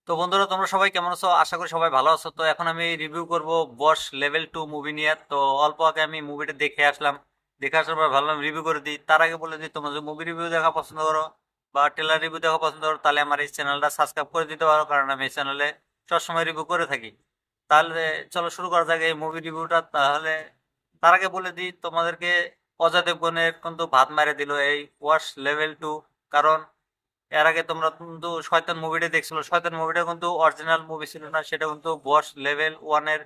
তো বন্ধুরা, তোমরা সবাই কেমন আছো? আশা করি সবাই ভালো আছো। তো এখন আমি রিভিউ করব বস লেভেল 2 মুভি নিয়ে। তো অল্প আগে আমি মুভিটা দেখে আসলাম। দেখে আসার পর ভাবলাম রিভিউ করে দিই। তার আগে বলে দিই, তোমরা যদি মুভি রিভিউ দেখা পছন্দ করো বা ট্রেলার রিভিউ দেখা পছন্দ করো, তাহলে আমার এই চ্যানেলটা সাবস্ক্রাইব করে দিতে পারো, কারণ আমি এই চ্যানেলে সবসময় রিভিউ করে থাকি। তাহলে চলো শুরু করা যাক এই মুভি রিভিউটা। তাহলে তার আগে বলে দিই তোমাদেরকে, অজয় দেবগনের কিন্তু ভাত মেরে দিল এই ওয়াশ লেভেল 2। কারণ এর আগে তোমরা কিন্তু শয়তান মুভিটা দেখছিল। শয়তান মুভিটা কিন্তু অরিজিনাল মুভি ছিল না, সেটা কিন্তু বস লেভেল 1 এর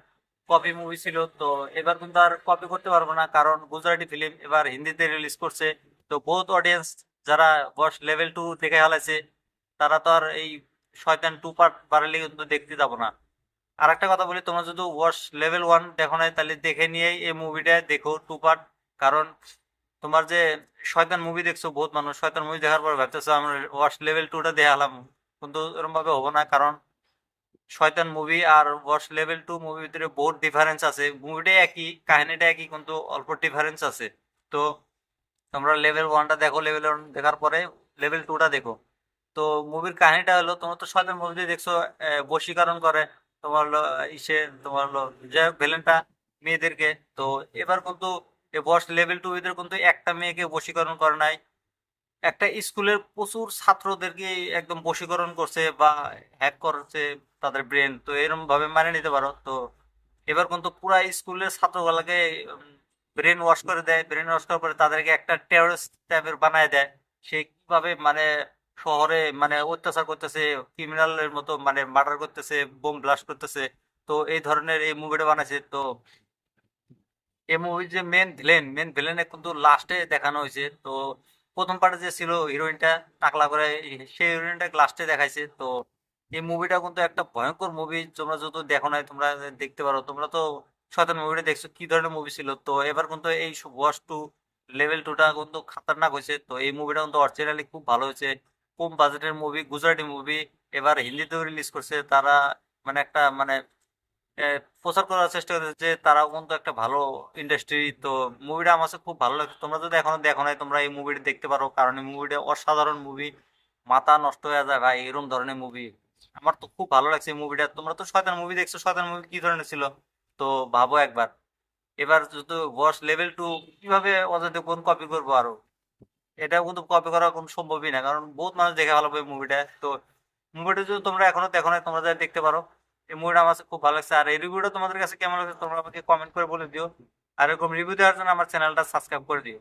কপি মুভি ছিল। তো এবার কিন্তু আর কপি করতে পারবো না, কারণ গুজরাটি ফিল্ম এবার হিন্দিতে রিলিজ করছে। তো বহুত অডিয়েন্স যারা বস লেভেল 2 দেখে ফেলেছে, তারা তো আর এই শয়তান 2 পার্ট বাড়ালে কিন্তু দেখতে যাবো না। আর একটা কথা বলি, তোমরা যদি ওয়াশ লেভেল 1 দেখো নাই, তাহলে দেখে নিয়েই এই মুভিটা দেখো 2 পার্ট। কারণ তোমার যে শয়তান মুভি দেখছো, বহুত মানুষ শয়তান মুভি দেখার পর ভাবতেছো আমরা ওয়াশ লেভেল 2টা দেখালাম, কিন্তু এরকম ভাবে হবো না। কারণ শয়তান মুভি আর ওয়াশ লেভেল 2 মুভির ভিতরে বহুত ডিফারেন্স আছে। মুভিটা একই, কাহিনীটা একই, কিন্তু অল্প ডিফারেন্স আছে। তো তোমরা লেভেল 1টা দেখো, লেভেল 1 দেখার পরে লেভেল 2টা দেখো। তো মুভির কাহিনীটা হলো, তোমরা তো শয়তান মুভিতে দেখছো, বশীকরণ করে তোমার হলো ইসে, তোমার হলো যে ভিলেনটা মেয়েদেরকে। তো এবার কিন্তু বস লেভেল 2 এদের কিন্তু একটা মেয়েকে বশীকরণ করে নাই, একটা স্কুলের প্রচুর ছাত্রদেরকে একদম বশীকরণ করছে বা হ্যাক করছে তাদের ব্রেন। তো এরকম ভাবে মানে নিতে পারো। তো এবার কিন্তু পুরা স্কুলের ছাত্রগুলোকে ব্রেন ওয়াশ করে দেয়। ব্রেন ওয়াশ করার পরে তাদেরকে একটা টেররিস্ট টাইপের বানায় দেয়। সে কিভাবে মানে শহরে মানে অত্যাচার করতেছে, ক্রিমিনালের মতো মানে মার্ডার করতেছে, বোম ব্লাস্ট করতেছে। তো এই ধরনের এই মুভিটা বানাইছে। তো এই মুভির যে মেন ভিলেনে কিন্তু লাস্টে দেখানো হয়েছে। তো প্রথম পার্টে যে ছিল হিরোইনটা টাকলা করে, সেই হিরোইনটা লাস্টে দেখাইছে। তো এই মুভিটা কিন্তু একটা ভয়ঙ্কর মুভি। তোমরা যদি দেখো নাই, তোমরা দেখতে পারো। তোমরা তো শয়তান মুভিটা দেখছো, কি ধরনের মুভি ছিল। তো এবার কিন্তু এই ওয়াশ 2 লেভেল 2টা কিন্তু খাতারনাক হয়েছে। তো এই মুভিটা কিন্তু অরিজিনালি খুব ভালো হয়েছে। কম বাজেটের মুভি, গুজরাটি মুভি, এবার হিন্দিতেও রিলিজ করছে তারা। মানে একটা মানে প্রচার করার চেষ্টা করেছে যে তারাও কিন্তু একটা ভালো ইন্ডাস্ট্রি। তো মুভিটা আমার কাছে খুব ভালো লাগছে। তোমরা যদি এখনো দেখো নাই, তোমরা এই মুভিটা দেখতে পারো, কারণ এই মুভিটা অসাধারণ মুভি। মাথা নষ্ট হয়ে যায় ভাই, এরকম ধরনের মুভি। আমার তো খুব ভালো লাগছে এই মুভিটা। তোমরা তো শয়তান মুভি দেখছো, শয়তান মুভি কি ধরনের ছিল তো ভাবো একবার। এবার যদি ওয়াচ লেভেল 2 কিভাবে অজয় দেবগন কপি করবো আরো, এটা কিন্তু কপি করা কোনো সম্ভবই না, কারণ বহুত মানুষ দেখে ভালো এই মুভিটা। তো মুভিটা যদি তোমরা এখনো দেখো না, তোমরা যা দেখতে পারো। এই মুভিটা আমার কাছে খুব ভালো লাগছে। আর এই রিভিউটা তোমাদের কাছে কেমন লাগছে তোমরা আমাকে কমেন্ট করে বলে দিও। আর এরকম রিভিউ দেওয়ার জন্য আমার চ্যানেলটা সাবস্ক্রাইব করে দিও।